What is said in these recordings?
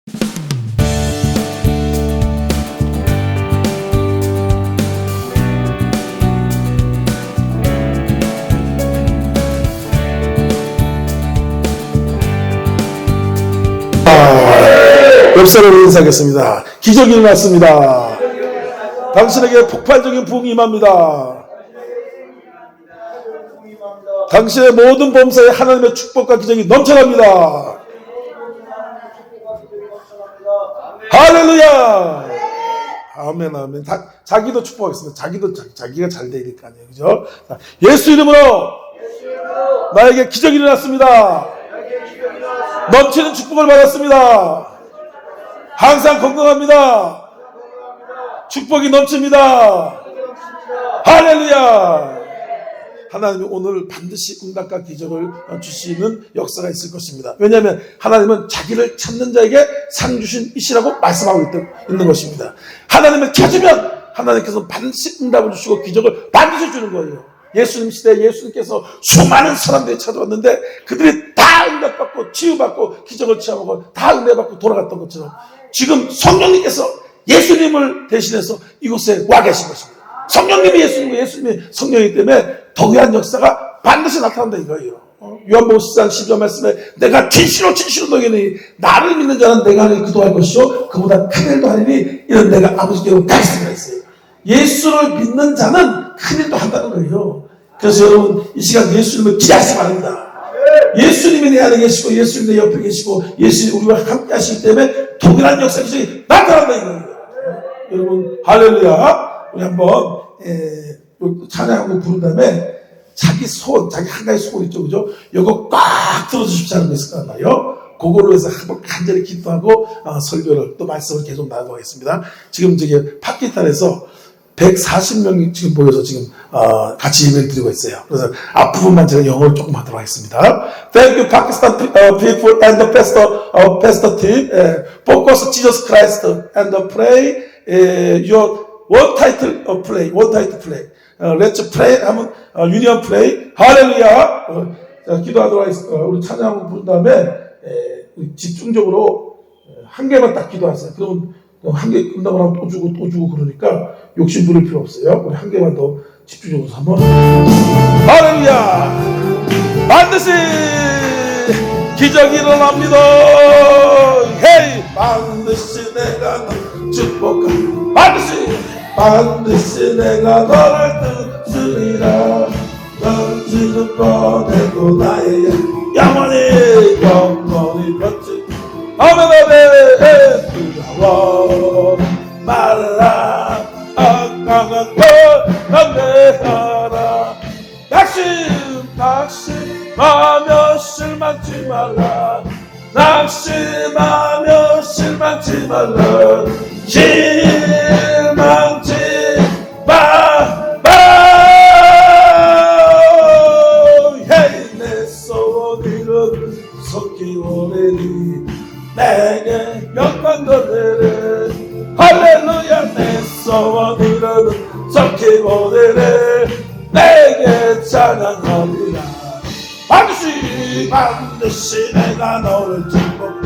옆 사람을 인사하겠습니다. 기적이 일어났습니다. 당신에게 폭발적인 부흥이 임합니다. 당신의 모든 범사에 하나님의 축복과 기적이 넘쳐납니다. 할렐루야. 아멘, 아멘. 자기도 축복하겠습니다. 자기가 잘 되니까요. 그죠? 예수 이름으로 나에게 기적이 일어났습니다. 넘치는 축복을 받았습니다. 항상 건강합니다. 축복이 넘칩니다. 할렐루야. 하나님이 오늘 반드시 응답과 기적을 주시는 역사가 있을 것입니다. 왜냐하면 하나님은 자기를 찾는 자에게 상 주신 이시라고 말씀하고 있는 것입니다. 하나님을 찾으면 하나님께서 반드시 응답을 주시고 기적을 반드시 주는 거예요. 예수님 시대에 예수님께서 수많은 사람들이 찾아왔는데 그들이 다 응답받고 치유받고 기적을 취하고 다 은혜받고 돌아갔던 것처럼 지금 성령님께서 예수님을 대신해서 이곳에 와 계신 것입니다. 성령님이 예수님이고 예수님이 성령이기 때문에 동일한 역사가 반드시 나타난다 이거예요. 요한복음 10장 12절 말씀에 내가 진실로 너희는 나를 믿는 자는 내가 하는 그도 할 것이요 그보다 큰 일도 하리니 이런 내가 아버지께 가르치리라 했어요. 예수를 믿는 자는 큰 일도 한다는 거예요. 그래서 여러분 이 시간 예수님을 기대하시기 바랍니다. 예수님이 내 안에 계시고 예수님이 내 옆에 계시고 예수님이 우리와 함께 하시기 때문에 동일한 역사 기적이 나타난다 이거예요. 여러분 할렐루야. 우리 한번 찬양하고 부른 다음에 자기 소원, 자기 한 가지 소원 있죠, 그죠? 이거 꽉 들어주십시 하는 거 있을 거 아니에요? 그걸로 해서 한번 간절히 기도하고 설교를 또 말씀을 계속 나누도록 하겠습니다. 지금 저기 팟기탄에서 140명이 지금 모여서 지금 같이 예배를 드리고 있어요. 그래서 앞부분만 제가 영어를 조금 하도록 하겠습니다. Thank you, Pakistan people and the pastor team. Focus Jesus Christ and pray your one title play. Let's pray. 하면 유니언 플레이. 할렐루야. 기도하도록 하겠습니다. 우리 찬양을 부른 다음에 우리 집중적으로 한 개만 딱 기도하세요. 그러면 한 개 끝나고 나면 또 주고 그러니까 욕심 부릴 필요 없어요. 우리 한 개만 더 집중적으로 한번. 할렐루야. 반드시 기적이 일어납니다. 헤이. 반드시 내가 축복한 반드시 내가 너를 뜻으리라. 던지는 뻔해도 나의 영원히 펼치 아멘 아멘 두려워 말라 강한 건강해하라. 낙심하며 실망치 말라. 낙심하며 실망치 말라. 실망치 마 내 소원이는 속히 오래니 내게 영광 돌리래. 할렐루야. 내 소원이는 속히 오래니 내게 찬양하리라. 반드시 내가 너를 축복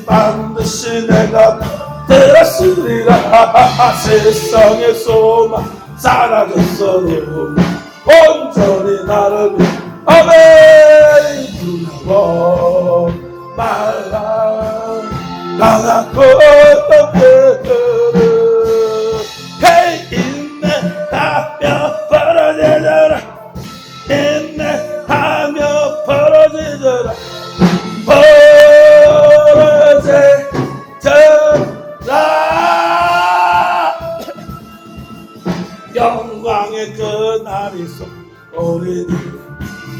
반드시 내가 들었으리라. 세상의 소망 사라졌어도 온전히 나를 아멘. 두려워 말라 강한 것들을 헤이 인내하며 벌어지더라. 인내하며 벌어지더라. 영광의 그날이 오리니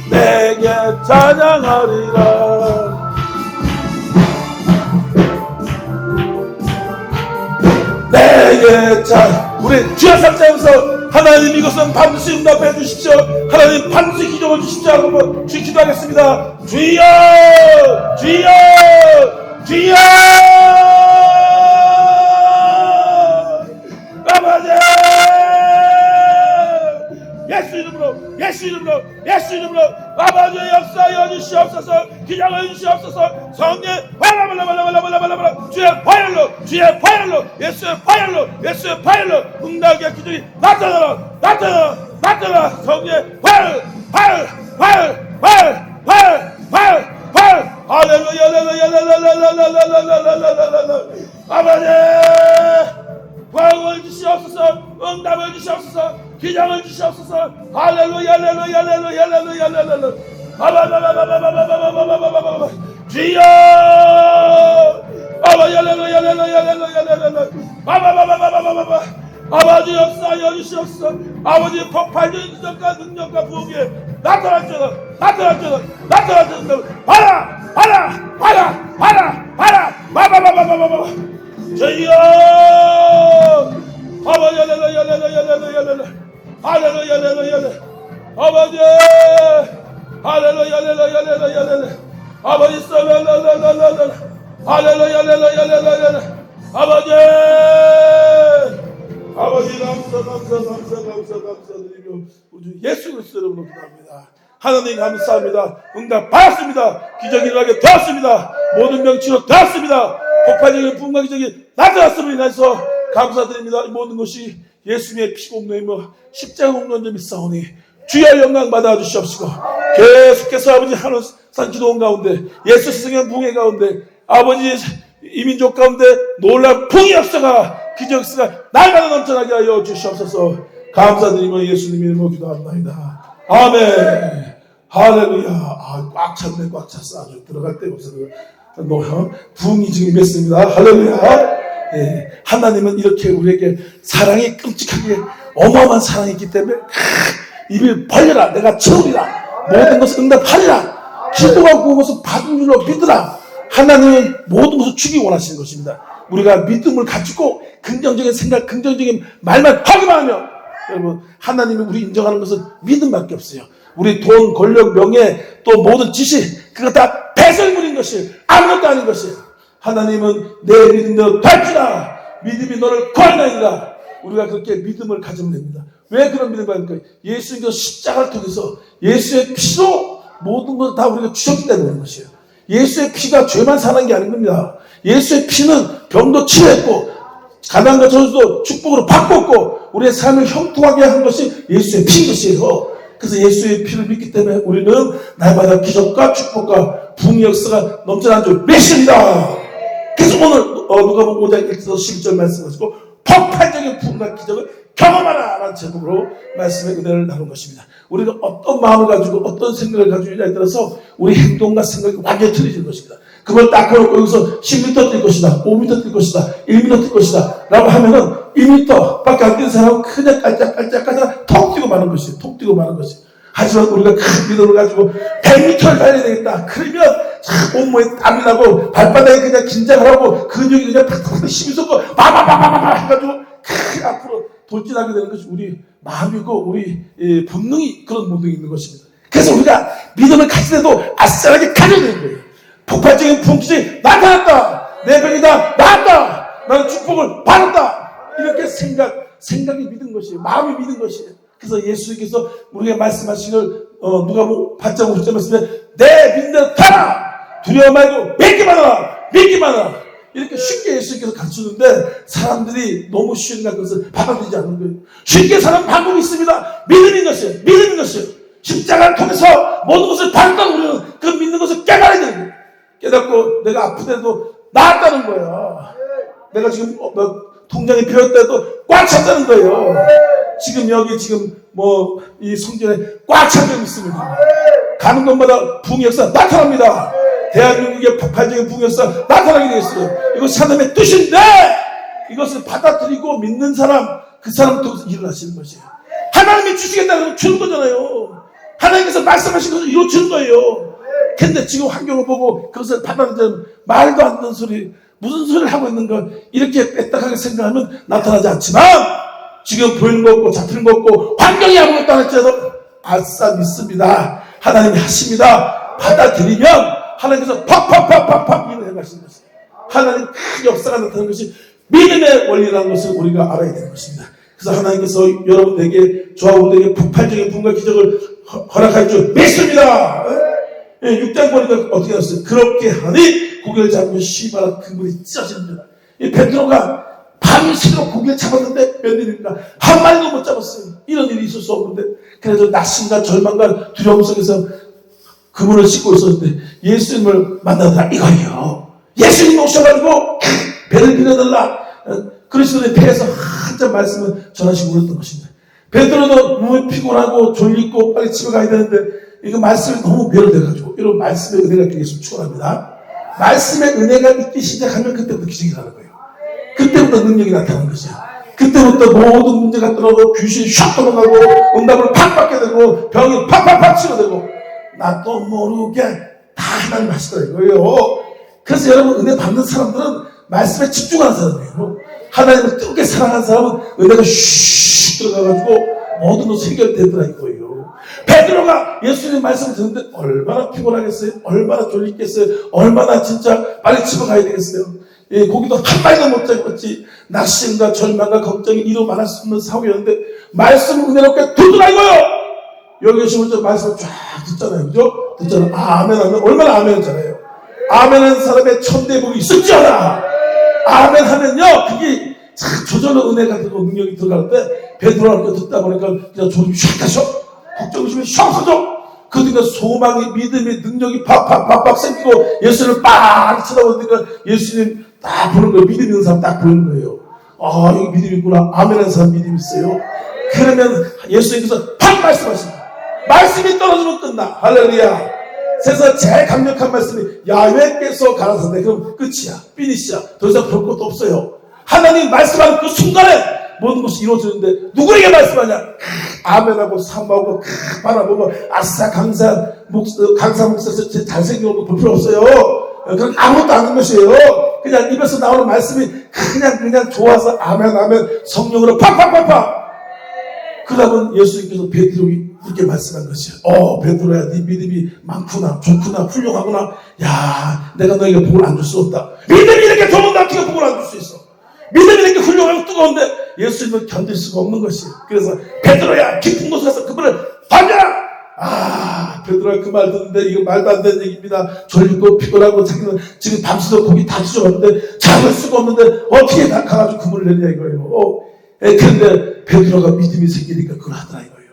내게 찬양하리라. 내게 우리 주여 삼자면서 하나님 이것은 반드시 응답해 주십시오. 하나님 반드시 기적을 주십시오 하고 주여 기도하겠습니다. 주여 주여 주여 아버지 예수 이름으로 아버지의 역사여 주시옵소서. 기적을 주시옵소서. 성령 주의 파일로, 주의 파일로, 예수의 파일로, 예수의 파일로 응답의 기적이 나타나 성령의 파일 할렐루야 아버지 구원을 주시옵소서, 응답을 주시옵소서, 기적을 주시옵소서. 할렐루야 주여 아버지 역사하여 주시옵소서. 아버지 폭발적인 기적과 능력과 부흥에 나타났잖아. 봐라 주여 아버지 할렐루야 아버지 할렐루야 아버지 할렐루야 아버지 감사드리며 우리 예수 그리스도 이름으로 기도합니다. 하나님 감사합니다. 응답 받았습니다. 기적이 일어나게 되었습니다. 모든 명치로 되었습니다. 폭발적인 부흥과 기적이 나타났음을 인해서 감사드립니다. 이 모든 것이 예수님의 피 공로이며 십자가 공로인 싸우니 주여 영광 받아 주시옵시고, 계속해서 아버지 한원산 기도원 가운데 예수 스승의 부흥의 가운데 아버지 이민족 가운데 놀라운 부흥의 역사가 기적 역사가 날마다 넘쳐나게 하여 주시옵소서. 감사드리며 예수님 이름으로 기도합니다. 아멘. 할렐루야. 꽉 찼네. 꽉 찼어. 아주 들어갈 때 없어서 부흥이 지금 맺습니다. 할렐루야. 예, 하나님은 이렇게 우리에게 사랑이 끔찍하게 어마어마한 사랑이 있기 때문에 입을 벌려라. 내가 채우리라. 모든 것을 응답하리라. 기도가 구한 것을 받은 줄로 믿으라. 하나님은 모든 것을 주기 원하시는 것입니다. 우리가 믿음을 가지고 긍정적인 생각, 긍정적인 말만 하기만 하면, 여러분, 하나님이 우리 인정하는 것은 믿음밖에 없어요. 우리 돈, 권력, 명예, 또 모든 지식, 그거 다 배설물인 것이 아무것도 아닌 것이에요. 하나님은 내 믿음대로 될지라. 믿음이 너를 구원하리라. 우리가 그렇게 믿음을 가지면 됩니다. 왜 그런 믿음을 가질까? 예수님께서 십자가를 통해서 예수의 피로 모든 것을 다 우리가 주셨기 때문에 그런 것이에요. 예수의 피가 죄만 사는 게 아닌 겁니다. 예수의 피는 병도 치료했고 가난과 저주도 축복으로 바꿨고 우리의 삶을 형통하게 한 것이 예수의 피인 것이에요. 그래서 예수의 피를 믿기 때문에 우리는 날마다 기적과 축복과 부흥의 역사가 넘쳐나는 줄 믿습니다. 그래서 오늘 누가복음 5장 1절에서 12절 말씀하시고 폭발적인 부흥과 기적을 경험하라 라는 제목으로 말씀의 은혜를 나눈 것입니다. 우리가 어떤 마음을 가지고 어떤 생각을 가지고 있냐에 따라서 우리 행동과 생각이 완전히 틀려질 것입니다. 그걸 딱 해놓고 여기서 10m 뛸 것이다, 5m 뛸 것이다, 1m 뛸 것이다 라고 하면은 1m 밖에 안 뛰는 사람은 그냥 깔짝깔짝 톡 뛰고 마는 것이에요. 톡 뛰고 마는 것이에요. 하지만 우리가 큰 믿음을 가지고 100m를 달려야 되겠다. 그러면 온몸에 땀이 나고 발바닥에 그냥 긴장을 하고 근육이 그냥 팍팍 힘이 쏟고 바바바바바바 해가지고 앞으로 돌진하게 되는 것이 우리 마음이고 우리 본능이 그런 본능이 있는 것입니다. 그래서 우리가 믿음을 가질 때도 아싸하게 가져야 되는 거예요. 폭발적인 부흥기적이 나타났다. 내 병이 다 나았다. 나는 축복을 받았다. 이렇게 생각이 믿은 것이에요. 마음이 믿은 것이에요. 그래서 예수님께서 우리에게 말씀하시길 누가복음 8장 50절 말씀에 내 믿는 타라. 두려워 말고 믿기만 하라. 이렇게 쉽게 예수님께서 가르치는데 사람들이 너무 쉬운가 그것을 받아들이지 않는 거예요. 쉽게 사는 방법이 있습니다. 믿음인 것이에요. 십자가를 통해서 모든 것을 받았다고 우리는 그 믿는 것을 깨달아야 되는 거예요. 깨닫고 내가 아프대도 나았다는 거야. 내가 지금 통장이 비었대도 꽉 찼다는 거예요. 지금 여기 이 성전에 꽉 차져 있습니다. 가는 곳마다 부흥의 역사 나타납니다. 대한민국의 폭발적인 부흥의 역사 나타나게 되었어요. 이것이 하나님의 뜻인데 이것을 받아들이고 믿는 사람, 그 사람 통해서 일어나시는 것이에요. 하나님이 주시겠다고 주는 거잖아요. 하나님께서 말씀하신 것을 이루어주는 거예요. 근데 지금 환경을 보고 그것을 받아들이는 말도 안 되는 소리, 무슨 소리를 하고 있는가 이렇게 빽딱하게 생각하면 나타나지 않지만 지금 보이는 거 없고 잡히는 거 없고 환경이 아무것도 안 할지라도 아싸 믿습니다. 하나님이 하십니다. 받아들이면 하나님께서 팍팍팍팍팍 일을 해가시는 것입니다. 하나님 큰 역사가 나타나는 것이 믿음의 원리라는 것을 우리가 알아야 되는 것입니다. 그래서 하나님께서 여러분들에게 저와 여러분들에게 폭발적인 부흥과 기적을 허락할 줄 믿습니다. 6장 보니까 어떻게 했어요? 그렇게 하니 고개를 잡으면 시바라 그물이 찢어집니다. 이 베드로가 밤새도록 고개를 잡았는데 웬일입니까? 한 마리도 못 잡았어요. 이런 일이 있을 수 없는데 그래도 낙심과 절망과 두려움 속에서 그물을 씻고 있었는데 예수님을 만나더라 이거예요. 예수님 오셔가지고 배를 빌려달라 그러시더니 배에서 한참 말씀을 전하시고 그랬던 것입니다. 베드로도 너무 피곤하고 졸리고 빨리 집에 가야 되는데 이거 말씀이 너무 매료돼가지고 이런 말씀의 은혜가 있기를 축원합니다. 말씀의 은혜가 있기 시작하면 그때부터 기적이 나는 거예요. 그때부터 능력이 나타나는 것이에요. 그때부터 모든 문제가 떨어지고 귀신이 샥 도망가고 응답을 팍 받게 되고 병이 팍팍팍 치료되고 나도 모르게 다 하나님 하시더라 이거예요. 그래서 여러분 은혜 받는 사람들은 말씀에 집중하는 사람이에요. 하나님을 뜨겁게 사랑하는 사람은 은혜가 슉 들어가가지고 모든 것이 해결되더라 이거예요. 베드로가 예수님 말씀을 듣는데 얼마나 피곤하겠어요? 얼마나 졸리겠어요? 얼마나 진짜 빨리 집에 가야 되겠어요? 예, 고기도 한 마리도 못 잡았지. 낙심과 절망과 걱정이 이루 말할 수 없는 상황이었는데 말씀을 은혜롭게 듣더라 이거예요. 여기 오시면 저 말씀을 쫙 듣잖아요. 그죠? 듣잖아요. 아멘 하면 얼마나 아멘 했잖아요. 아멘 하는 사람의 천대복이 있을지어다. 아멘 하면요 그게 저절로 은혜가 들고 능력이 들어가는데 베드로가 이렇게 듣다 보니까 그냥 졸음이 샥 가셔. 걱정심이 샥 서죠. 그러니까 소망이 믿음이 능력이 팍팍팍팍 생기고 예수님을 빡 쳐다보니까 예수님 딱 보는 거예요. 믿음 있는 사람 딱 보이는 거예요. 아 여기 믿음 있구나. 아멘 하는 사람 믿음 있어요. 그러면 예수님께서 팍 말씀하신다. 말씀이 떨어지면 끝나. 할렐루야. 세상 제일 강력한 말씀이 야훼께서 가라사대. 그럼 끝이야. 피니시야. 더 이상 볼 것도 없어요. 하나님 말씀하는 그 순간에 모든 것이 이루어지는데 누구에게 말씀하냐? 아멘하고 사모하고 바라보고 아싸 강사 목사에서 잘생긴 거 볼 필요 없어요. 그런 아무것도 안 하는 것이에요. 그냥 입에서 나오는 말씀이 그냥 좋아서 아멘 성령으로 팍팍팍팍. 그러면 예수님께서 베드로에게 이렇게 말씀한 것이에요. 베드로야 네 믿음이 많구나 좋구나 훌륭하구나. 야 내가 너에게 복을 안 줄 수 없다. 믿음이 이렇게 좋은데 어떻게 복을 안 줄 수 있어. 믿음이 이렇게 훌륭하고 뜨거운데 예수님은 견딜 수가 없는 것이에요. 그래서 베드로야 깊은 곳에 가서 그분을 던져라. 베드로가 그 말 듣는데 이거 말도 안 되는 얘기입니다. 졸리고 피곤하고 자기는 지금 밤새도록 고기 다 찢어졌는데 잡을 수가 없는데 어떻게 가가지고 그물을 내냐 이거예요. 그런데 베드로가 믿음이 생기니까 그걸 하더라 이거예요.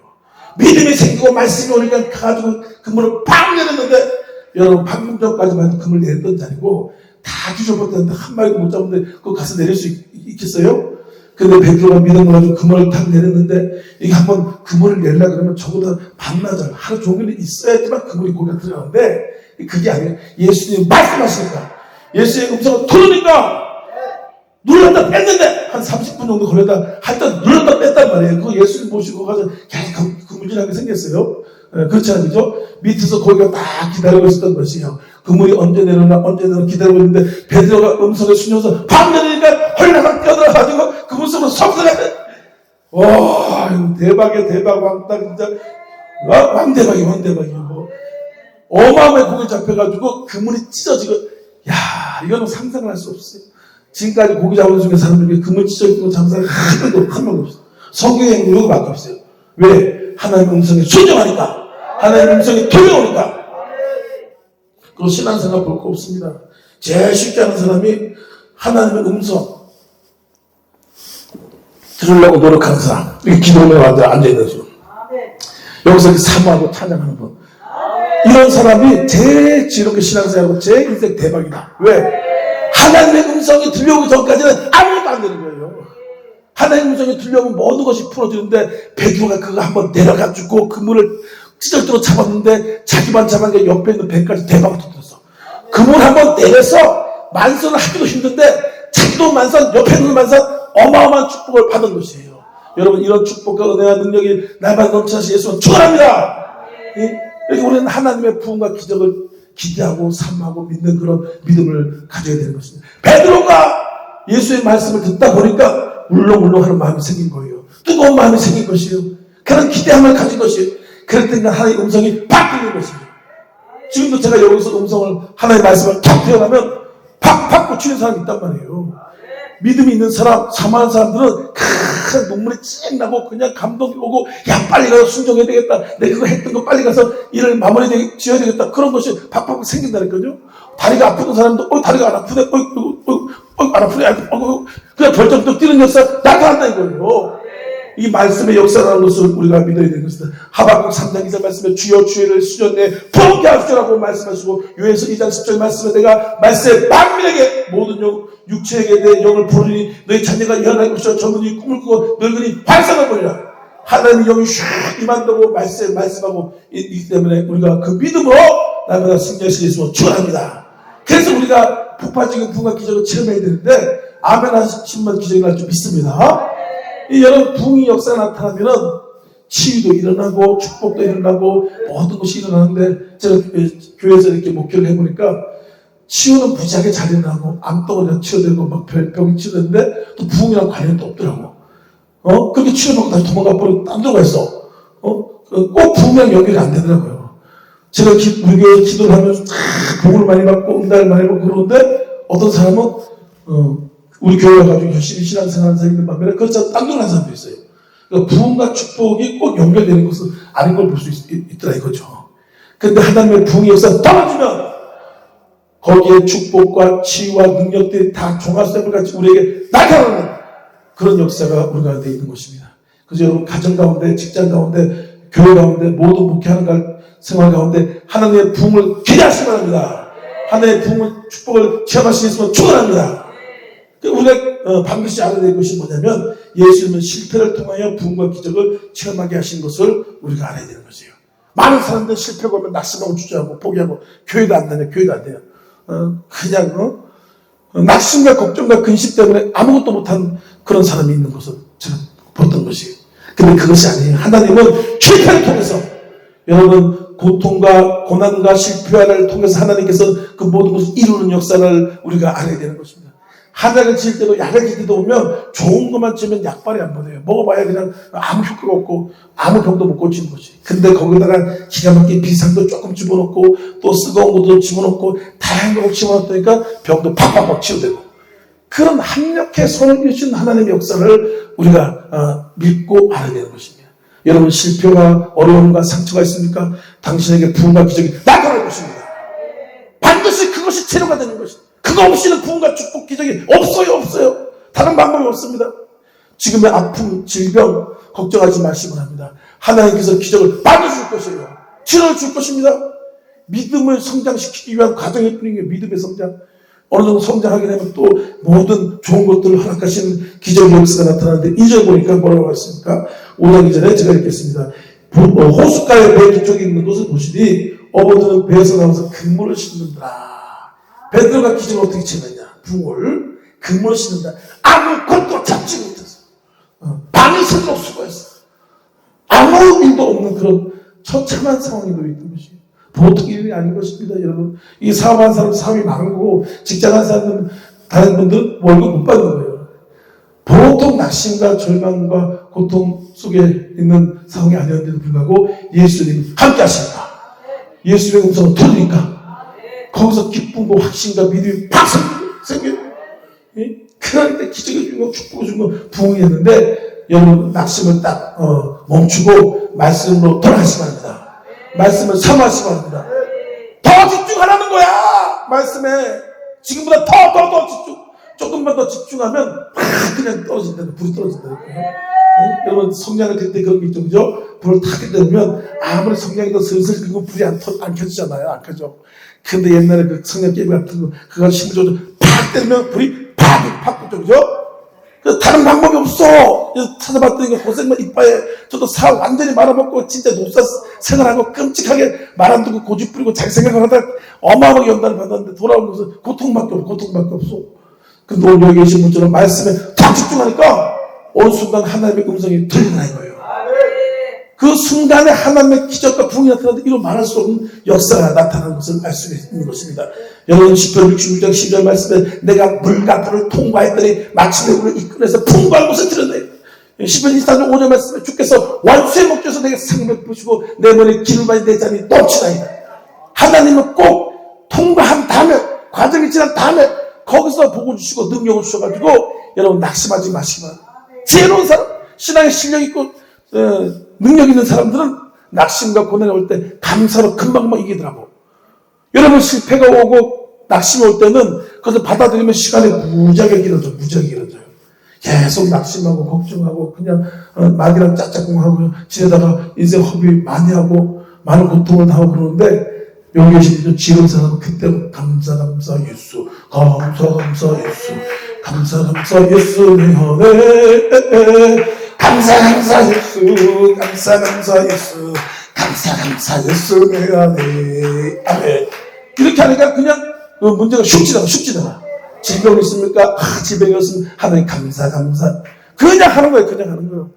믿음이 생기고 말씀이 오니까 가가지고 그물을 팍 내렸는데 여러분 방금 전까지만 해도 그물 내렸던 자리고 다 뒤져봤다는데 한 마리도 못 잡는데 그거 가서 내릴 수 있겠어요? 근데 베드로가 믿음을 가지고 그물을 탁 내렸는데 이게 한번 그물을 내리려고 그러면 적어도 반나절 하루 종일 있어야지만 그물이 고개가 들어가는데 그게 아니에요. 예수님 말씀하시니까 예수의 음성을 들으니까 눌렀다 뺐는데 한 30분 정도 걸려다 하여튼 눌렀다 뺐단 말이에요. 그거 예수님 모시고 가서 계속 그물질하게 생겼어요. 그렇지 않죠? 밑에서 고기가 딱 기다리고 있었던 것이에요. 그물이 언제 내려나 기다리고 있는데 베드로가 음성에 순여서 팍 내리니까 헐레벌 뛰어들어가지고 그물 속으로 쏙 들어갔대. 와 대박이야 대박 왕따 진짜 왕대박이야 뭐 어마어마하게 고기 잡혀가지고 그물이 찢어지고 야 이거는 상상을 할 수 없어요. 지금까지 고기 잡은 중에 사람 중에 그물 찢어지고 잡은 사람이 한 명도 없어요. 성경에 이거밖에 없어요. 왜? 하나님의 음성에 순종하니까 하나님의 음성에 들려오니까. 그리고 신앙생활 볼 거 없습니다. 제일 쉽게 하는 사람이 하나님의 음성 들으려고 노력하는 사람. 이렇게 기도하며 앉아있는 분. 여기서 이렇게 사모하고 찬양하는 분. 이런 사람이 제일 지혜롭게 신앙생활하고 제일 인생 대박이다. 왜? 하나님의 음성이 들려오기 전까지는 아무것도 안 되는 거예요. 하나님의 음성이 들려오면 모든 것이 풀어지는데 베드로가 그거 한번 내려가지고 그물을 찢어지도록 잡았는데 자기만 잡은 게 옆에 있는 배까지 대박을 터뜨렸어. 그물 한번 내려서 만선을 하기도 힘든데 자기도 만선, 옆에 있는 만선 어마어마한 축복을 받은 것이에요. 여러분 이런 축복과 은혜와 능력이 날마다 넘치는 예수는 축원합니다. 이렇게 우리는 하나님의 부흥과 기적을 기대하고 사모하고 믿는 그런 믿음을 가져야 되는 것입니다. 베드로가 예수의 말씀을 듣다 보니까 울렁울렁하는 마음이 생긴 거예요. 뜨거운 마음이 생긴 것이에요. 그런 기대함을 가진 것이에요. 그럴 때가 하나님의 음성이 팍 들리는 것이에요. 지금도 제가 여기서 음성을 하나님의 말씀을 탁 태어나면 팍팍 꽂히는 사람이 있단 말이에요. 믿음이 있는 사람, 사모하는 사람들은 눈물이 찡 나고 그냥 감동이 오고 야 빨리 가서 순종해야 되겠다. 내가 그거 했던 거 빨리 가서 일을 마무리 지어야 되겠다. 그런 것이 팍팍 생긴다니까요. 다리가 아픈 사람도 다리가 안 아프네. 안 아프네. 그냥 벌쩍 뛰는 역사 나타난다 이거예요. 이 말씀의 역사라는 것을 우리가 믿어야 되는 것입니다. 하박국 3장 2절 말씀에 주여 주의를 수련내 부흥케 하시라고 말씀하시고 요한서 2장 10절 말씀에 내가 말세 만민에게 모든 육체에게 내 영을 부르니 너희 자녀가 예언할 것이요 젊은이 꿈을 꾸고 늙은이 환상을 보리라. 하나님의 영이 슉 임한다고 말씀하고 있기 때문에 우리가 그 믿음으로 날마다 승리할 수 있으면 축원합니다. 그래서 우리가 폭발적인 부흥과 기적을 체험해야 되는데 아멘 하시면 기적이 날 줄 믿습니다. 여러분 부흥의 역사가 나타나면은 치유도 일어나고 축복도 일어나고 모든 것이 일어나는데 제가 교회에서 이렇게 목회를 해보니까 치유는 무지하게 잘 일어나고 암덩어리가 치유되고 막 병이 치유되는데 또 부흥이랑 관련이 또 없더라고. 그렇게 치유받고 다시 도망가 버리고 딴 데가 있어. 꼭 부흥이랑 연결이 안 되더라고요. 제가 우리 교회 기도를 하면서 복을 많이 받고 응답을 많이 받고 그러는데 어떤 사람은 우리 교회 가지고 열심히 신앙생활하는 사람이 있는 반면에 그렇지 않은 딴 데로 가는 사람도 있어요. 그러니까 부흥과 축복이 꼭 연결되는 것은 아닌 걸 볼 수 있더라 이거죠. 그런데 하나님의 부흥의 역사가 떨어지면 거기에 축복과 치유와 능력들이 다 종합샘을 같이 우리에게 나타나는 그런 역사가 우리 가운데 있는 것입니다. 그래서 여러분 가정 가운데 직장 가운데 교회 가운데 모든 목회하는 생활 가운데 하나님의 부흥을 기대하시기 바랍니다. 하나님의 부흥을 축복을 체험할 수 있으면 축원합니다. 우리가 반드시 알아야 될 것이 뭐냐면 예수님은 실패를 통하여 부흥과 기적을 체험하게 하신 것을 우리가 알아야 되는 것이에요. 많은 사람들 실패하고 하면 낙심하고 주저하고 포기하고 교회도 안 다녀 교회도 안 돼요. 그냥 낙심과 걱정과 근심 때문에 아무것도 못한 그런 사람이 있는 것을 제가 봤던 것이에요. 근데 그것이 아니에요. 하나님은 실패를 통해서 여러분 고통과 고난과 실패를 통해서 하나님께서 그 모든 것을 이루는 역사를 우리가 알아야 되는 것입니다. 한약을 지을 때도 약을 지을 때도 보면 좋은 것만 지으면 약발이 안 받아요. 먹어봐야 그냥 아무 효과가 없고 아무 병도 못 고치는 거지. 근데 거기다가 기가 막힌 비상도 조금 집어넣고 또 쓰거운 것도 집어넣고 다양한 거 집어넣으니까 병도 팍팍팍 치유되고 그런 합력의 손을 펴신 하나님의 역사를 우리가 믿고 알아야 되는 것입니다. 여러분 실패와 어려움과 상처가 있습니까? 당신에게 부흥과 기적이 나타날 것입니다. 반드시 그것이 치료가 되는 것입니다. 그거 없이는 부흥과 축복 기적이 없어요. 다른 방법이 없습니다. 지금의 아픔, 질병 걱정하지 마시기 바랍니다. 하나님께서 기적을 받아줄 것이에요. 치료를 줄 것입니다. 믿음을 성장시키기 위한 과정일 뿐인 게 믿음의 성장. 어느 정도 성장하게 되면 또 모든 좋은 것들을 허락하시는 기적의 역사가 나타나는데 2절 보니까 뭐라고 했습니까? 5장 2절에 제가 읽겠습니다. 호숫가에 배 뒤쪽에 있는 것을 보시니 어부들은 배에서 나와서 그물을 싣는다. 베드로가 기적을 어떻게 체험했냐? 붕을 그물을 싣는다. 아무것도 잡지 못했어. 방이 스스로 수고했어. 아무 일도 없는 그런 처참한 상황이 놓여있는 것이에요. 보통 일이 아닌 것입니다, 여러분. 이 사업하는 사람 사업이 많은 거고 직장하는 사람들은 다른 분들은 월급 못 받는 거예요. 보통 낙심과 절망과 고통 속에 있는 상황이 아니었는데도 불구하고 예수님이 함께 하십니다. 예수님의 음성을 들으니까 거기서 기쁨과 확신과 믿음이 팍 생겨요. 그럴 기적을 준 거, 축복을 준 거 부흥이었는데 여러분 낙심을 딱 멈추고 말씀으로 돌아가시기 바랍니다. 말씀을 사모하시기 바랍니다. 더 집중하라는 거야. 말씀에 지금보다 더 집중. 조금만 더 집중하면 그냥 떨어진다. 불이 떨어진다. 여러분 성냥을 들 때 그런 게 있죠, 그죠? 불을 타게 되면 아무리 성냥이 더 슬슬 그리고 불이 안 켜지잖아요. 안 켜져. 근데 옛날에 그 성냥 게임 같은 거 그걸 힘줘서 팍 때리면 불이 팍 붙죠, 그죠? 다른 방법이 없어. 찾아봤더니 고생만 이빠에 저도 사 완전히 말아먹고 진짜 녹사 생활하고 끔찍하게 말 안 듣고 고집 부리고 자기 생각을 하다 어마어마하게 연단을 받았는데 돌아오는 것은 고통밖에 없어. 근데 오늘 여기 계신 분처럼 말씀에 다 집중하니까 어느 순간 하나님의 음성이 들리는 거예요. 그 순간에 하나님의 기적과 부흥이 나타나는데 이로 말할 수 없는 역사가 나타나는 것을 알 수 있는 것입니다. 여러분 시편 66장 10절 말씀에 내가 물가풀을 통과했더니 마침내 우리를 이끌어서 풍부한 곳에 들었네. 시편 24장 5절 말씀에 주께서 원수의 목전에서 내게 상을 부시고 내 머리에 기름 바니 내 잔이 넘치나이다. 하나님은 꼭 통과한 다음에 과정이 지난 다음에 거기서 복을 주시고 능력을 주셔가지고 여러분 낙심하지 마시기 바랍니다. 지혜로운 사람 신앙의 실력 있고 능력 있는 사람들은 낙심과 고난이 올 때 감사로 금방금방 이기더라고. 여러분 실패가 오고 낙심이 올 때는 그것을 받아들이면 시간이 무지하게 길어져요. 계속 낙심하고 걱정하고 그냥 막이랑 짝짝꿍하고 지내다가 인생 허비 많이 하고 많은 고통을 당하고 그러는데 여기 계신 분들 지금 사람은 그때 감사 예수 감사 예수 감사 예수 내 은혜 감사 예수 감사 예수 감사 예수 내 은혜 아멘. 이렇게 하니까 그냥 문제가 쉽지잖아. 질병이 있습니까? 질병이 없으면 하나님 감사 그냥 하는 거예요.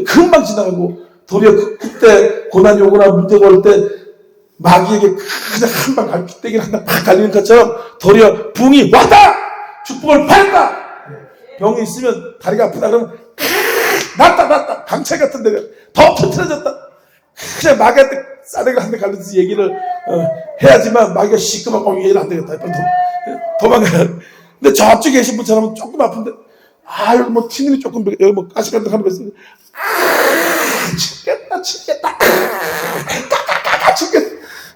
금방 지나가고 도리어 그때 고난이 오거나 문제가 올 때 마귀에게 그냥 한방 갈기대기를 한방 팍 갈리는 것처럼 도리어 붕이 왔다! 축복을 받았다! 병이 있으면 다리가 아프다 그러면 낫다! 강철 같은 데가 더 터트려졌다! 그냥 마귀한테 싸대기를 한 대 갈리듯이 얘기를 해야지만 마귀가 시끄럽고 얘는 안 되겠다. 도망가요. 근데 저쪽에 계신 분처럼 조금 아픈데 뭐 튀님이 조금 여기 뭐 가시간다 하는 거 있어요. 죽겠다.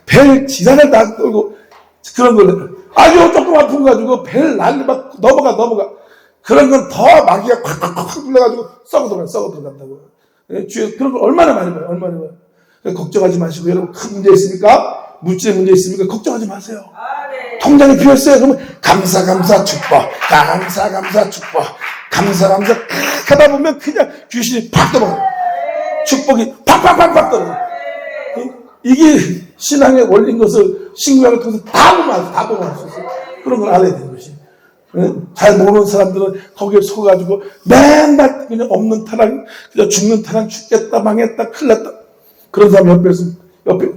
벨 지산을 다 떨고 그런 거를 아주 조금 아픈 거 가지고 벨 난리 막 넘어가 그런 건 더 마귀가 콱콱콱 불려가지고 썩어 들어간다고. 주위에서 그런 걸 얼마나 많이 봐요. 걱정하지 마시고 여러분 큰 문제 있습니까? 물질의 문제 있습니까? 걱정하지 마세요. 통장이 비었어요. 그러면 감사 축복 감사 하다 보면 그냥 귀신이 팍 들어가요. 축복이 팍 들어가요. 이게 신앙의 원리인 것을 신구약을 통해서 다 보면 알 수 있어요. 그런 걸 알아야 되는 것이. 잘 모르는 사람들은 거기에 속아가지고 맨날 그냥 없는 타락, 그냥 죽는 타락, 죽겠다, 망했다, 큰일 났다. 그런 사람 옆에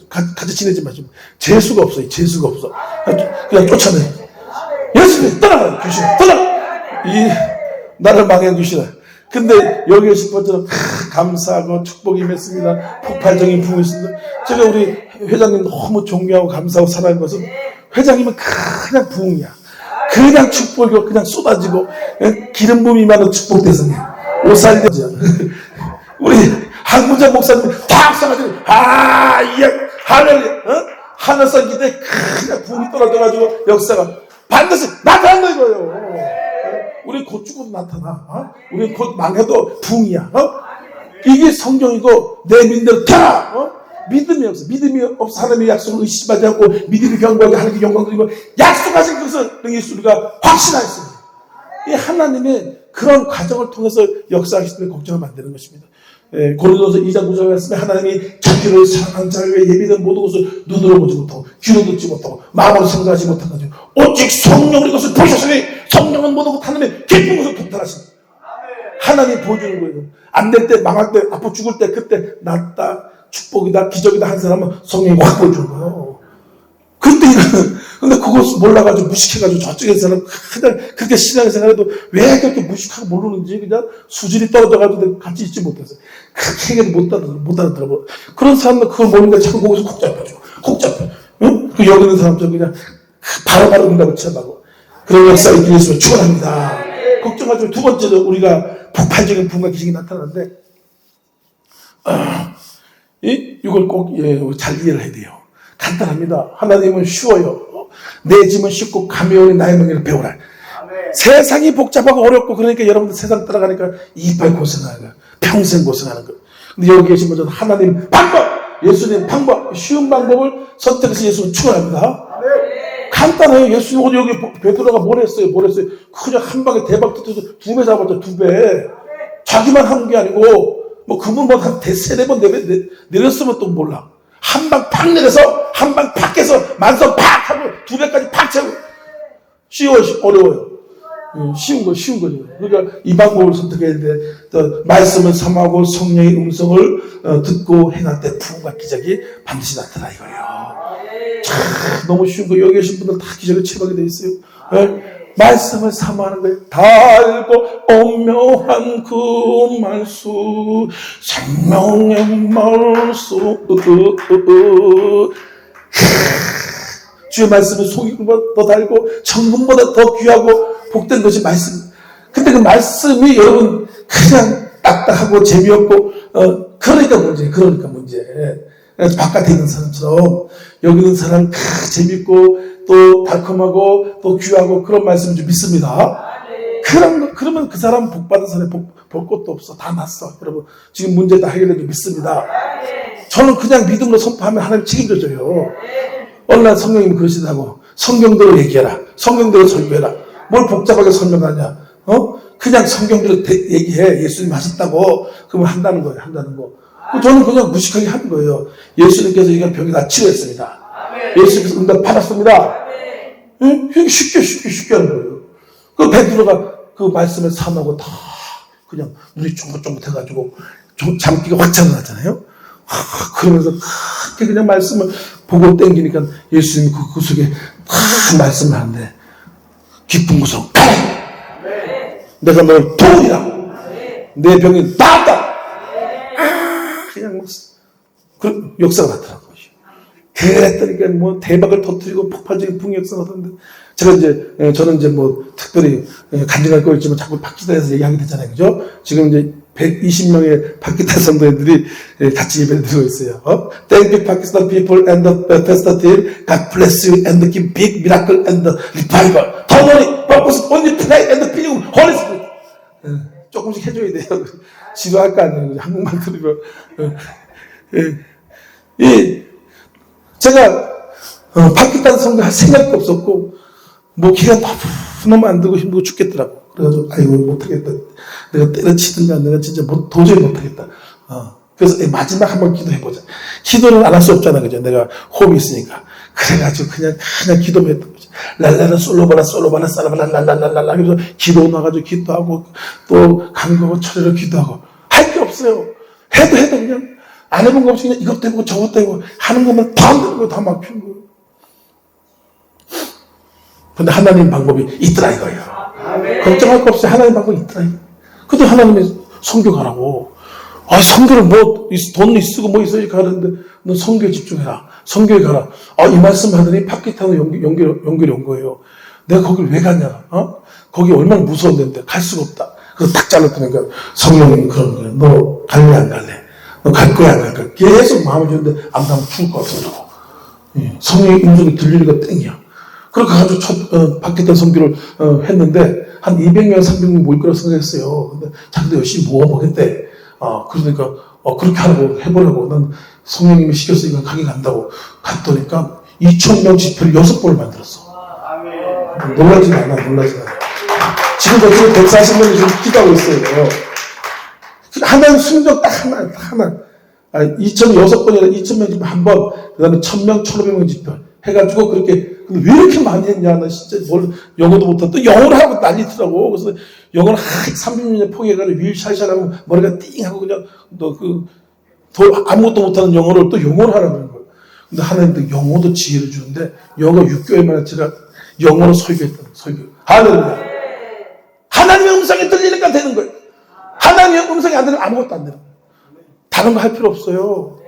같이 지내지 마시고. 재수가 없어. 그냥 쫓아내요. 예수님 떠나가요. 귀신 떠나가. 이 나를 망해 귀신아. 근데 여기 계신 것처럼 감사하고 축복이 임했습니다. 폭발적인 부흥이 있습니다. 제가 우리 회장님 너무 존경하고 감사하고 사랑하는 것은 회장님은 그냥 부흥이야. 그냥 축복이고 그냥 쏟아지고 기름 부음이 임하는 축복 대성이야. 오살되지 우리 한문자 목사님 다 합성가지고 할렐루야 하늘선 기대 그냥 부흥이 떨어져가지고 역사가 반드시 나타나는 거예요. 우리 곧 죽어도 나타나. 우리 곧 망해도 부흥이야. 이게 성경이고 내 믿음대로 되라. 믿음이 없어 하나님의 약속을 의심하지 않고 믿음이 경고하게 하나님께 영광 드리고 약속하신 것을 우리가 확신하였습니다. 이 하나님의 그런 과정을 통해서 역사하시기 때문에 걱정하면 안 되는 것입니다. 고린도서 2장 9절 말씀에 하나님이 자기를 사랑하는 자를 위해 예비된 모든 것을 눈으로 보지 못하고 귀로 듣지 못하고 마음으로 생각하지 못한 가지고 오직 성령으로 이것을 보셨으니 성령은 모든 것 하나님의 기쁜 것을 통달하신다. 하나님이 보여주는 거예요. 안 될 때, 망할 때, 아파 죽을 때 그때 낫다, 축복이다, 기적이다 한 사람은 성령이 확 보여주는 거예요. 그때 근데 그것을 몰라가지고 무식해가지고 저쪽에 있는 사람 그냥 그렇게 신앙생활해도 왜 그렇게 무식하고 모르는지 그냥 수질이 떨어져가지고 같이 있지 못해서 그렇게 얘기도 못 알아들어. 그런 사람은 그걸 모르니까 자꾸 거기서 콕 잡혀. 응? 그 여기 있는 사람들 그냥 바로바로 응답을 취하고 그런 역사를 있기 위해서 축원합니다. 걱정하지. 두 번째로 우리가 폭발적인 부흥과 기적이 나타나는데 이걸 꼭 잘 이해를 해야 돼요. 간단합니다. 하나님은 쉬워요. 내 짐은 쉽고 가벼우니 나의 멍에를 배우라. 세상이 복잡하고 어렵고 그러니까 여러분들 세상 따라가니까 이빨 고생하는 거야. 평생 고생하는 거야. 근데 여기 계신 분들은 하나님 방법, 예수님 방법, 쉬운 방법을 선택해서 예수를 축원합니다. 간단해요. 예수님 여기 베드로가 뭘 했어요? 그냥 한 방에 대박 터져서 2배 잡았죠. 2배. 자기만 한 게 아니고 뭐 그분보다 한 3-4번 내렸으면 또 몰라. 한 방 팍 내려서 한 방 팍 깨서 만선 팍 하고 2배까지 팍 채우고 어려워요. 쉬운 거죠. 그러니까 이 방법을 선택해야 되는데 말씀을 삼하고 성령의 음성을 듣고 행할 때 부흥과 기적이 반드시 나타나 이거예요. 참 너무 쉬운 거. 여기 계신 분들 다 기적을 체험하게 돼 있어요. 말씀을 삼하는 거예요. 달고 오묘한 그 말씀 생명의 말씀 주의 말씀은 송이보다 더 달고 천금보다 더 귀하고 복된 것이 말씀. 근데 그 말씀이 여러분 그냥 딱딱하고 재미없고, 그러니까 문제. 바깥에 있는 사람처럼 여기 있는 사람 재밌고 또 달콤하고 또 귀하고 그런 말씀을 좀 믿습니다. 그러면 그 사람 복 받은 사람이 볼 것도 없어. 다 났어. 여러분, 지금 문제 다 해결된 게 믿습니다. 저는 그냥 믿음으로 선포하면 하나님 책임져줘요. 어느 날 성령님이 그러시다고. 성경대로 얘기해라. 성경대로 설교해라. 뭘 복잡하게 설명하냐. 그냥 성경대로 얘기해. 예수님 하셨다고. 그러면 한다는 거예요. 저는 그냥 무식하게 하는 거예요. 예수님께서 이건 병이 다 치료했습니다. 예수님께서 응답 받았습니다. 쉽게 하는 거예요. 그 베드로가 그 말씀을 삼하고 다 그냥 눈이 쫑긋쫑긋해가지고 잠기가 확 차나잖아요. 그러면서 그렇게 그냥 말씀을 보고 땡기니까 예수님이 그 속에 말씀을 하는데 기쁜 구성 내가 너를 도우리라. 내 병이 나았다. 그냥 그 역사가 나타난 것이죠. 그랬더니까 뭐 대박을 터뜨리고 폭발적인 풍역사가 나타났는데 저는 이제 뭐 특별히 간증할 거 있지만 자꾸 박기타에서 얘기하게 되잖아요. 그죠? 지금 이제 120명의 박기타 성도들이 같이 예배를 드리고 있어요. Thank you Pakistan people and the pastor team. God bless you and give big miracle and the revival. Don't worry, focus on the play and the feeling of Holy Spirit. 조금씩 해줘야 돼요. 지도할 거 아니에요. 한국말 들으면. 제가 박기타 성도 할 생각도 없었고 뭐 기가 너무 안 들고 힘들고 죽겠더라고. 그래가지고 아이고 못하겠다. 내가 때려치든가 내가 진짜 도저히 못하겠다. 그래서 마지막 한번 기도해보자. 기도를 안 할 수 없잖아. 그죠? 내가 호흡이 있으니까. 그래가지고 그냥 기도만 했던 거지. 랄라라 솔로바라 싸라바라 랄랄랄랄라. 그래서 기도 나가지고 기도하고 또 간구하고 철회로 기도하고 할 게 없어요. 해도 그냥 안 해본 거 없이 그냥 이것도 해보고 저것도 해보고 하는 것만 다 안 되는 거예요. 다 막히는 거예요. 근데 하나님 방법이 있더라 이거예요. 걱정할 거 없이 하나님 방법이 있더라. 근데 하나님이 선교 가라고. 선교를 돈 쓰고 뭐 있으니까 하는데 너 선교에 집중해라. 선교에 가라. 이 말씀 하더니 파키탄으로 연결이 온 거예요. 내가 거길 왜 가냐? 거기 얼마나 무서운 데인데 갈 수가 없다. 그래서 딱 잘랐다니까 성령님이 그런 거예요. 너 갈래 안 갈래? 너 갈 거야 안 갈 거야? 계속 마음을 주는데 안 가면 죽을 것 같더라고. 성령의 음성이 들리니까 땡이야. 그렇게 가지고 첫 파키탄 선교를 했는데 한 200명, 300명 모일 거라고 생각했어요. 근데 자기도 열심히 모아보겠대. 그러니까 그렇게 하라고 해보라고. 난 성령님이 시켰으니까 가게 간다고 갔더니까 2,000명 집회를 6번을 만들었어. 놀라진 않아. 지금도 140명이 지금 기도하고 있어요. 하나는 순정 딱 하나. 2,006번이나 2,000명 집회 한 번, 그 다음에 1,000명, 1,500명 집회 해가지고 그렇게. 근데 왜 이렇게 많이 했냐? 나 진짜 영어도 못하고 또 영어를 하고 난리더라고. 그래서 영어를 30년 포기해가지고 윌샤샤하면 머리가 띵하고 그냥 아무것도 못하는 영어를 또 영어를 하라는 거예요. 근데 하나님도 영어도 지혜를 주는데 영어 6개월 만에 제가 영어로 설교했다는 설교. 할렐루야. 하나님의 음성이 들리니까 되는 거예요. 하나님의 음성이 안 들리면 아무것도 안 되는 거예요. 다른 거 할 필요 없어요.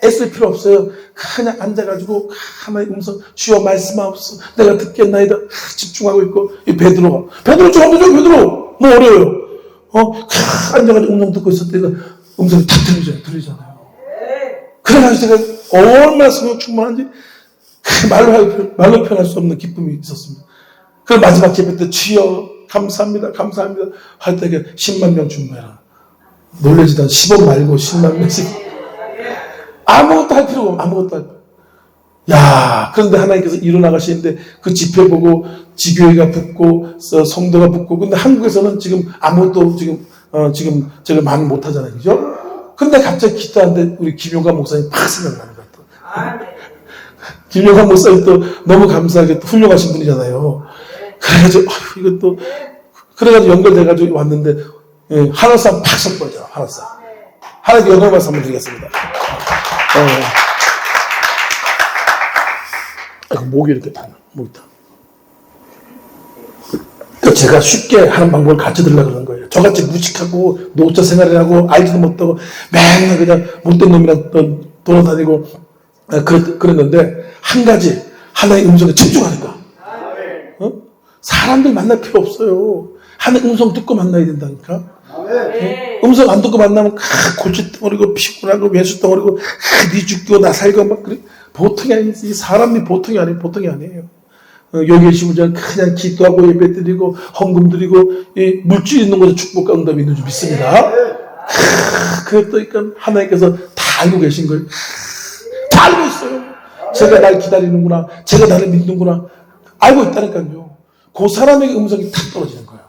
애쓸 필요 없어요. 그냥 앉아가지고 하나의 음성 주여 말씀하옵소서 내가 듣겠나이다 집중하고 있고 이 베드로 좀 베드로 뭐 어려워요. 앉아가지고 음성 듣고 있을 때가 음성이 다 들리잖아요. 그래가지고 제가 얼마나 성령 충만한지 말로 표현할 수 없는 기쁨이 있었습니다. 그 마지막 예배 때 주여 감사합니다 할 때 10만 명 준비해라. 놀라지도 않아. 10원 말고 10만 명씩. 아무것도 할 필요가 없어. 아무것도 할 필요 없어. 야, 그런데 하나님께서 일어나가시는데 그 집회 보고 지교회가 붙고 성도가 붙고 근데 한국에서는 지금 아무것도 지금 제가 많이 못하잖아요. 그죠? 근데 갑자기 기도하는데 우리 김용관 목사님 팍 생각나는 것 같아요. 김용관 목사님 또 너무 감사하게 또 훌륭하신 분이잖아요. 그래가지고 이것도 그래가지고 연결돼가지고 왔는데 하나쌈 팍 섞어버리잖아. 하나쌈. 하나님께 영광 말씀 한번 드리겠습니다. 목이 이렇게 타나, 목이 타. 제가 쉽게 하는 방법을 가르쳐 드리려고 그러는 거예요. 저같이 무식하고 노자 생활을 하고 알지도 못하고 맨날 그냥 못된 놈이랑 돌아다니고 그랬는데 한 가지 하나의 음성에 집중하니까 사람들 만날 필요 없어요. 하나의 음성 듣고 만나야 된다니까. 음성 안 듣고 만나면 골칫덩어리고 피곤하고 외수덩어리고 네 죽고 나 살고 막 그래. 보통이 아니지. 이 사람이 보통이 아니에요. 보통이 아니에요. 여기 계신 분들은 그냥 기도하고 예배 드리고 헌금 드리고 이 물질 있는 곳에 축복과 응답이 있는 줄 믿습니다. 그러니까 하나님께서 다 알고 계신 거예요. 다 알고 있어요. 제가 날 기다리는구나. 제가 나를 믿는구나. 알고 있다니까요. 그 사람에게 음성이 탁 떨어지는 거예요.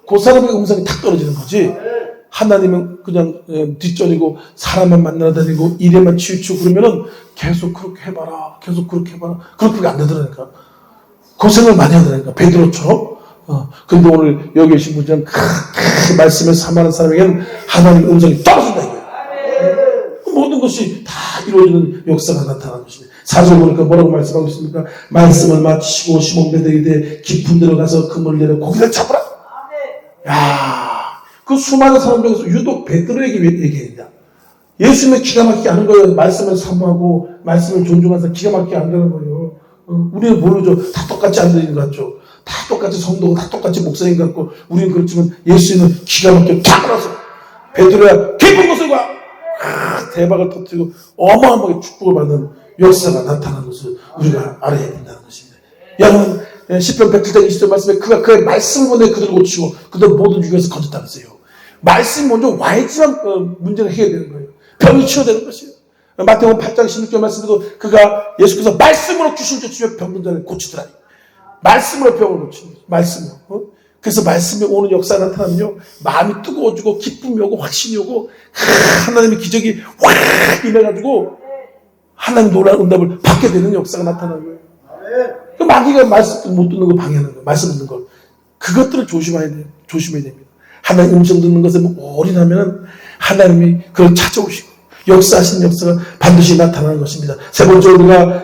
그 사람에게 음성이 탁 떨어지는 거지. 하나님은 그냥 뒷전이고 사람만 만나러 다니고 일에만 치우치고 그러면은 계속 그렇게 해봐라. 계속 그렇게 해봐라. 그렇게 안 되더라니까. 고생을 많이 하더라니까. 베드로처럼. 근데 오늘 여기 계신 분들은 그 말씀을 삼하는 사람에게는 하나님의 음성이 떨어진다 이거예요. 모든 것이 다 이루어지는 역사가 나타나는 것입니다. 4절 보니까 뭐라고 말씀하고 있습니까? 말씀을 마치시고 시몬베드에게 깊은 데로 가서 그물을 내려 고기를 잡으라. 야, 그 수많은 사람 중에서 유독 베드로에게 얘기합니다. 예수님의 기가 막히게 하는 거예요. 말씀을 사모하고 말씀을 존중해서 기가 막히게 안 되는 거예요. 우리는 모르죠. 다 똑같이 안 되는 것 같죠. 다 똑같이 성도고 다 똑같이 목사님 같고 우리는 그렇지만 예수님은 기가 막히게 탁 알아서 베드로야 깊은 곳을 가 대박을 터뜨리고 어마어마하게 축복을 받는 역사가 나타나는 것을 우리가 알아야 된다는 것입니다. 여러분 10편 107장 20절 말씀에 그가 그의 말씀을 보내 그들을 고치고 그들 모든 유혹에서 건졌다면서요. 말씀이 먼저 와야지만 문제가 해결되는 거예요. 병이 치유되는 것이에요. 마태복음 8장 16절 말씀에도 그가 예수께서 말씀으로 귀신을 쫓으며 병든 자를 고치더라. 말씀으로 병을 고치는 거죠. 말씀으로. 그래서 말씀이 오는 역사가 나타나면요. 마음이 뜨거워지고 기쁨이 오고 확신이 오고 하나님의 기적이 확 임해가지고 하나님 놀라운 응답을 받게 되는 역사가 나타나는 거예요. 그 마귀가 말씀 못 듣는 걸 방해하는 거예요. 말씀 듣는 걸. 그것들을 조심해야 돼요. 조심해야 됩니다. 하나님 음성 듣는 것에 올인하면 하나님이 그걸 찾아오시고 역사하신 역사가 반드시 나타나는 것입니다. 세 번째로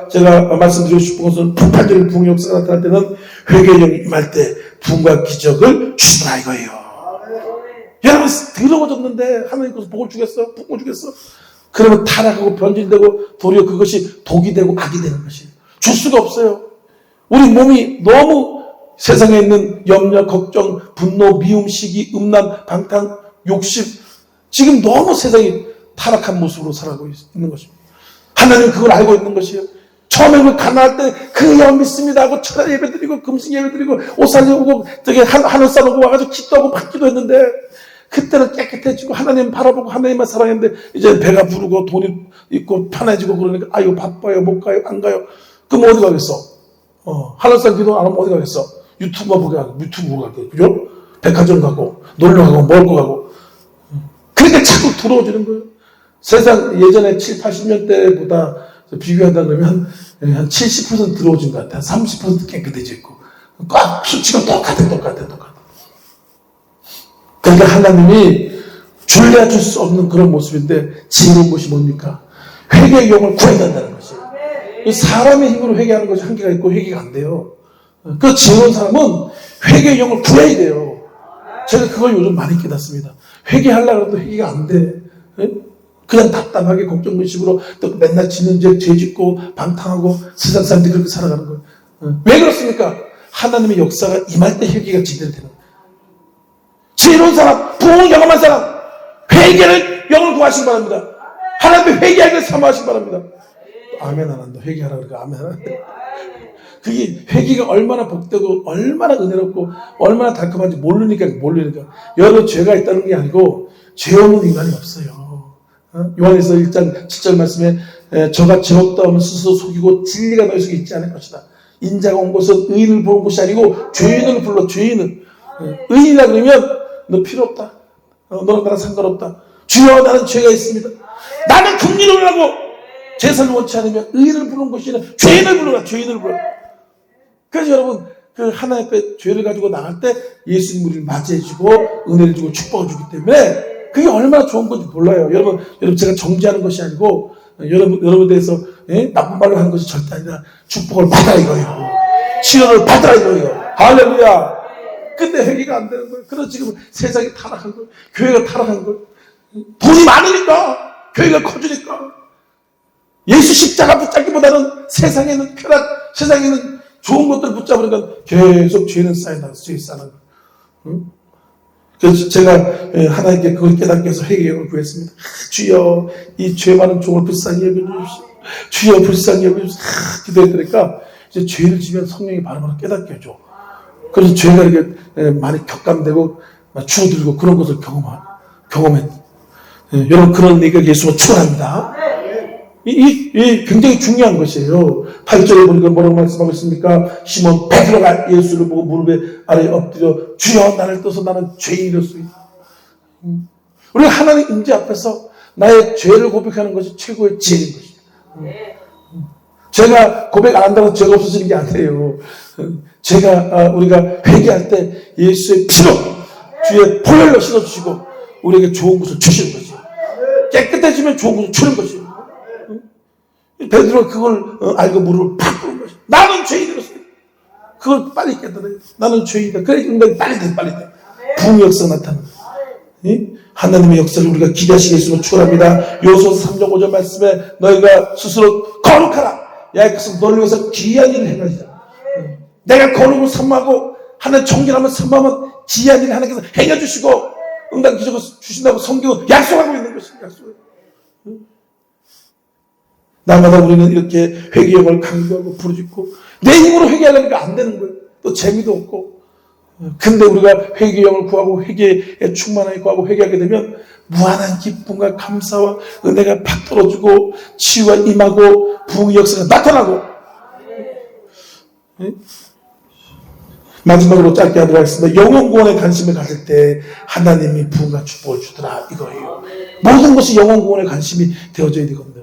제가 말씀드리고 싶은 것은 폭발적인 부흥의 역사가 나타날 때는 회개의 영이 임할 때 부흥과 기적을 주시더라 이거예요. 여러분 더러워졌는데 하나님께서 복을 주겠어? 부흥을 주겠어? 그러면 타락하고 변질되고 도리어 그것이 독이 되고 악이 되는 것이에요. 줄 수가 없어요. 우리 몸이 너무 세상에 있는 염려, 걱정, 분노, 미움, 시기, 음란, 방탕, 욕심 지금 너무 세상이 타락한 모습으로 살아가고 있는 것입니다. 하나님은 그걸 알고 있는 것이에요. 처음에 가난할 때 그 영 믿습니다 하고 철야 예배 드리고 금식 예배 드리고 옷 살려오고 저기 하늘 싸놓고 와가지고 기도하고 받기도 했는데 그때는 깨끗해지고 하나님 바라보고 하나님만 사랑했는데 이제 배가 부르고 돈이 있고 편해지고 그러니까 아유 바빠요 못 가요 안 가요. 그럼 어디 가겠어? 하늘산 기도 안 하면 어디 가겠어? 유튜브만 보게 하고 유튜브 보고 갈게요. 그죠? 백화점 가고 놀러 가고 먹을 거 가고 그러니까 자꾸 들어오지는 거예요. 세상 예전에 7, 80년 대보다 비교한다 그러면 한 70% 들어오진 것 같아요. 30% 깨끗해져 있고. 꽉 수치가 똑같아. 그러니까 하나님이 줄래야 줄 수 없는 그런 모습인데 지혜로운 것이 뭡니까? 회개의 영을 구해야 된다는 것이에요. 사람의 힘으로 회개하는 것이 한계가 있고 회개가 안 돼요. 그 지혜로운 사람은 회개의 영을 구해야 돼요. 제가 그걸 요즘 많이 깨닫습니다. 회개하려고 해도 회개가 안 돼. 그냥 답답하게 걱정무심으로 또 맨날 짓는 죄 짓고 방탕하고 세상 사람들이 그렇게 살아가는 거예요. 왜 그렇습니까? 하나님의 역사가 임할 때 회개가 제대로 되는 거예요. 지혜로운 사람, 부흥을 경험한 사람, 회개를 영을 구하시기 바랍니다. 하나님의 회개하기를 사모하시기 바랍니다. 아멘 안 한다. 회개하라 그러니까 아멘 안 한다. 그게 회개가 얼마나 복되고 얼마나 은혜롭고 얼마나 달콤한지 모르니까. 여러 죄가 있다는 게 아니고 죄 없는 인간이 없어요. 요한에서 1장 7절 말씀에 저가 죄 없다 하면 스스로 속이고 진리가 너희 속에 있지 않을 것이다. 인자가 온 것은 의인을 부른 것이 아니고 죄인을 불러. 죄인은 의인이라 그러면 너 필요 없다. 너랑 나랑 상관없다. 주여 나는 죄가 있습니다. 나는 긍휼을 하고 제사를 원치 않으면 의인을 부르는 것이 아니라 죄인을 불러라. 죄인을 불러. 그래서 여러분 그 하나님 앞에 죄를 가지고 나갈 때 예수님 우리를 맞이해주고 은혜를 주고 축복을 주기 때문에 그게 얼마나 좋은 건지 몰라요. 여러분 제가 정죄하는 것이 아니고 여러분 대해서 나쁜 말을 하는 것이 절대 아니라 축복을 받아 이거예요. 치료를 받아 이거예요. 할렐루야. 근데 회개가 안 되는 거예요. 그래서 지금 세상이 타락한 거예요. 교회가 타락한 거예요. 돈이 많으니까 교회가 커지니까 예수 십자가 붙잡기보다는 세상에는 쾌락, 세상에는 좋은 것들을 붙잡으니까 계속 죄는 쌓인다. 죄 쌓는 거예요. 그래서 제가 하나님께 그걸 깨닫게 해서 회개를 구했습니다. 주여 이 죄 많은 종을 불쌍히 여겨주십시오. 주여 불쌍히 여겨주십시오. 기도했더니까 이제 죄를 지면 성령이 바로바로 깨닫게 해줘. 그래서 죄가 이렇게 많이 격감되고 줄어들고 그런 것을 경험했. 여러분 그런 얘기가 예수가 축원합니다. 이 굉장히 중요한 것이에요. 8절에 보니까 뭐라고 말씀하고 있습니까? 시몬 베드로가 예수를 보고 무릎에 아래에 엎드려 주여 나를 떠서 나는 죄인이었소이다. 우리가 하나님 임재 앞에서 나의 죄를 고백하는 것이 최고의 지혜인 것입니다. 제가 고백 안 한다고 죄가 없어지는 게 아니에요. 우리가 회개할 때 예수의 피로 주의 보혈로 씻어주시고 우리에게 좋은 것을 주시는 거죠. 깨끗해지면 좋은 것을 주는 것이에요. 베드로가 그걸 알고 무릎을 팍 꿇은 것이에요. 나는 죄인이었어. 그걸 빨리 깨달아요. 나는 죄인이다. 그래 인간이 빨리 돼. 부흥의 역사가 나타납니다. 하나님의 역사를 우리가 기대하시게 해주시면 축원합니다. 요소서 3장 5절 말씀에 너희가 스스로 거룩하라. 야곱께서 너를 위해서 귀한 일을 행하리라. 내가 거룩을 선포하고 하나님 정결함을 선포하면 귀한 일을 하나님께서 행해주시고 응답 기적을 주신다고 성경은 약속하고 있는 것입니다. 날마다 우리는 이렇게 회개의 영을 강조하고 부르짖고 내 힘으로 회개하려니까 안 되는 거예요. 또 재미도 없고. 근데 우리가 회개의 영을 구하고 회개에 충만하게 구하고 회개하게 되면 무한한 기쁨과 감사와 은혜가 팍 떨어지고 치유가 임하고 부흥의 역사가 나타나고. 마지막으로 짧게 하도록 하겠습니다. 영혼 구원에 관심을 가질 때 하나님이 부흥과 축복을 주더라 이거예요. 모든 것이 영혼 구원에 관심이 되어져야 되거든요.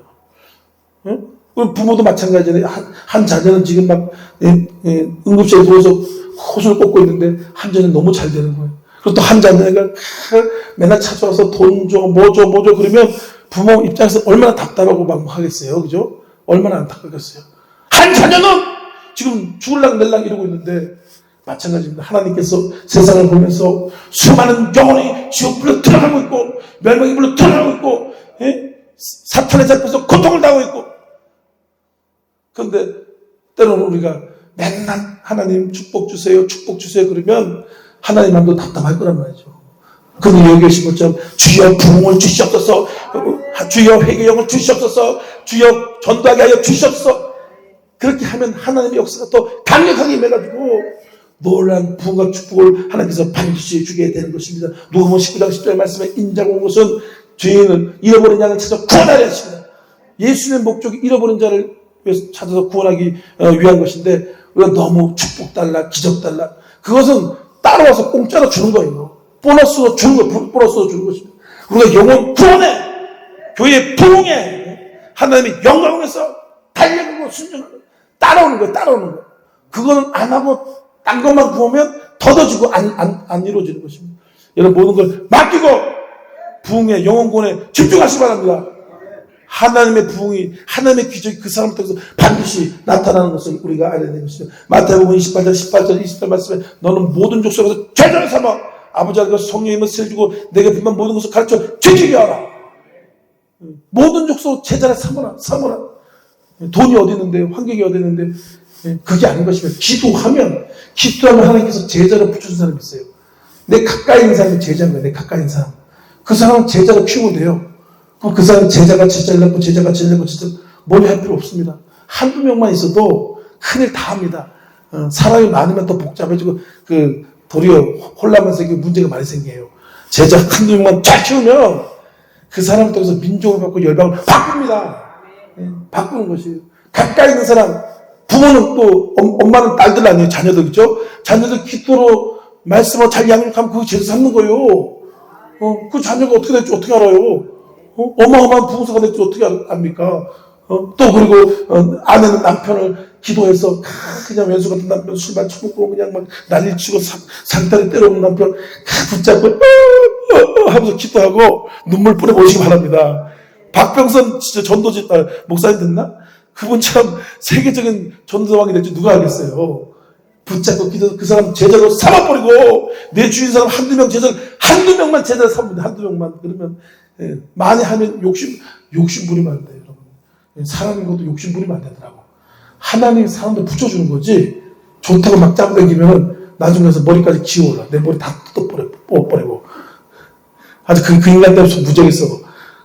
우리 부모도 마찬가지예요. 한 자녀는 지금 막 응급실에 들어서 호수를 꽂고 있는데 한 자녀는 너무 잘 되는 거예요. 그리고 또 한 자녀가 맨날 찾아와서 돈 줘, 뭐 줘 그러면 부모 입장에서 얼마나 답답하고 막막하겠어요. 그죠? 얼마나 안타깝겠어요. 한 자녀는 지금 죽을랑 낼랑 이러고 있는데 마찬가지입니다. 하나님께서 세상을 보면서 수많은 영혼이 지옥불로 들어가고 있고 멸망의 불로 들어가고 있고 사탄에 잡혀서 고통을 당하고 있고 그런데 때로는 우리가 맨날 하나님 축복 주세요 그러면 하나님 마음도 답답할 거란 말이죠. 그는 여기 계신 것처럼 주여 부흥을 주시옵소서, 주여 회개의 영을 주시옵소서, 주여 전도하게 하여 주시옵소서. 그렇게 하면 하나님의 역사가 또 강력하게 임해가지고 놀라운 부흥과 축복을 하나님께서 반드시 주게 되는 것입니다. 누가복음 19장 10절 말씀에 인자가 온 것은 죄인은 잃어버린 양을 찾아 구원하려 하십니다. 예수님의 목적이 잃어버린 자를 찾아서 구원하기 위한 것인데 우리가 너무 축복 달라 기적 달라 그것은 따라와서 공짜로 주는 거예요. 보너스로 주는 것입니다. 우리가 영혼 구원에 교회 부흥에 하나님의 영광에서 달려가고 순종하고 따라오는 거예요. 그거는 안 하고 딴 것만 구하면 더뎌지고 안 이루어지는 것입니다. 여러분 모든 걸 맡기고 부흥에 영혼 구원에 집중하시기 바랍니다. 하나님의 부흥이 하나님의 기적이 그 사람 통해서 반드시 나타나는 것을 우리가 알아야 되는 것입니다. 마태복음 28장 18절 20절 말씀에 너는 모든 족속에서 제자를 삼아 아버지가 성령님을 세주고 내게 분만 모든 것을 가르쳐 지키게 하라. 모든 족속 제자를 삼아라. 돈이 어디 있는데 환경이 어디 있는데 그게 아닌 것이면 기도하면 하나님께서 제자를 붙여준 사람이 있어요. 내 가까이 있는 사람이 제자인 거예요. 내 가까이 있는 사람. 그 사람은 제자로 키우면 돼요. 그럼 그 사람은 제자가 제자를 낳고 머리 할 필요 없습니다. 한두 명만 있어도 큰일 다 합니다. 사람이 많으면 더 복잡해지고 도리어 혼란만 생기고 문제가 많이 생겨요. 제자 한두 명만 잘 키우면 그 사람을 통해서 민족을 바꾸고 열방을 바꿉니다. 바꾸는 것이에요. 가까이 있는 사람, 부모는 또 엄마는 딸들 아니에요. 자녀들 그죠? 자녀들 기도로 말씀을 잘 양육하면 그거 제자 삼는 거예요. 그 자녀가 어떻게 될지 어떻게 알아요? 어마어마한 부흥사가 될지 어떻게 압니까? 또 그리고 아내는 남편을 기도해서 그냥 왼수 같은 남편 술만 처먹고 그냥 막 난리치고 상다리 때려오는 남편 붙잡고 하면서 기도하고 눈물 뿌려보시기 바랍니다. 박병선 진짜 전도지 목사님 됐나? 그분 참 세계적인 전도왕이 될지 누가 알겠어요. 붙잡고 기도 그 사람 제자로 삼아버리고 내 주인 사람 한두 명만 제자로 삼습니다. 한두 명만. 그러면 많이 하면 욕심 부리면 안 돼요, 여러분. 사람인 것도 욕심 부리면 안 되더라고. 하나님이 사람들 붙여주는 거지, 좋다고 막 잡아당기면 나중에 가서 머리까지 기어올라. 내 머리 다 뜯어버려. 뽑아버리고. 아주 그 인간 때문에 무정했어.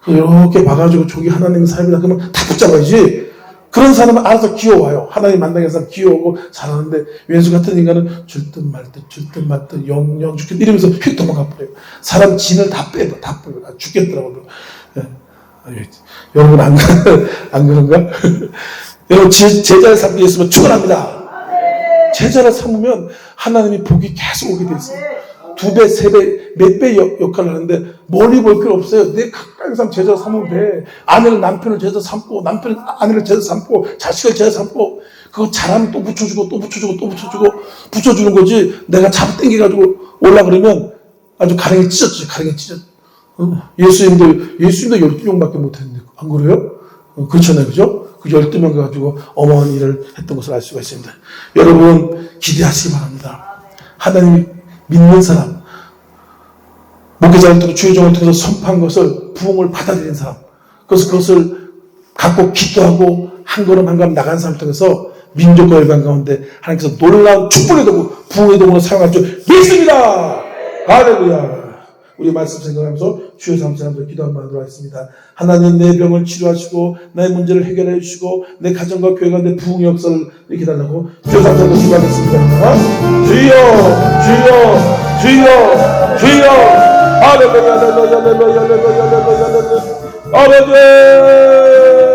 이렇게 봐가지고 저기 하나님의 삶이다. 그러면 다 붙잡아야지. 그런 사람은 알아서 기어와요. 하나님 만나게 해서 기어오고 잘하는데 왼수 같은 인간은 줄 듯 말 듯 영영 죽겠 이러면서 휙 도망가버려요. 사람 진을 다 빼요. 죽겠더라고요. 예. 여러분 안 그런가? 여러분 제자를 삼기 위해서 축원합니다. 제자를 삼으면 하나님이 복이 계속 오게 돼 있어요. 2배, 3배, 몇 배 역할을 하는데 멀리 볼 필요 없어요. 내 가까이 사람 제자 삼으면 돼. 아내를 남편을 제자 삼고, 남편을 아내를 제자 삼고, 자식을 제자 삼고, 그거 잘하면 또 붙여주고, 붙여주는 거지. 내가 잡아 당겨가지고 올라 그러면 아주 가랭이 찢었지. 예수님도 12명밖에 못했는데, 안 그래요? 그렇잖아요. 그죠? 그 12명 가지고 어마어마한 일을 했던 것을 알 수가 있습니다. 여러분, 기대하시기 바랍니다. 하나님이 믿는 사람, 목회자를 통해 주의 종을 통해서 선포한 것을 부흥을 받아들인 사람, 그것을 갖고 기도하고 한 걸음 한 걸음 나간 사람을 통해서 민족과 열방 가운데 하나님께서 놀라운 축복의 도구, 부흥의 도구로 사용할 줄 믿습니다. 할렐루야. 우리 말씀 생각하면서 주여 삼천함으로 기도한 마음으로 하겠습니다. 하나님 내 병을 치료하시고 나의 문제를 해결해 주시고 내 가정과 교회 가운데 부흥의 역사를 이렇게 달라고 주여 삼천함으로 기도하겠습니다. 주여 할렐루야 할렐루야 할렐루야 할렐루야 할렐루야 할렐루야 할렐루야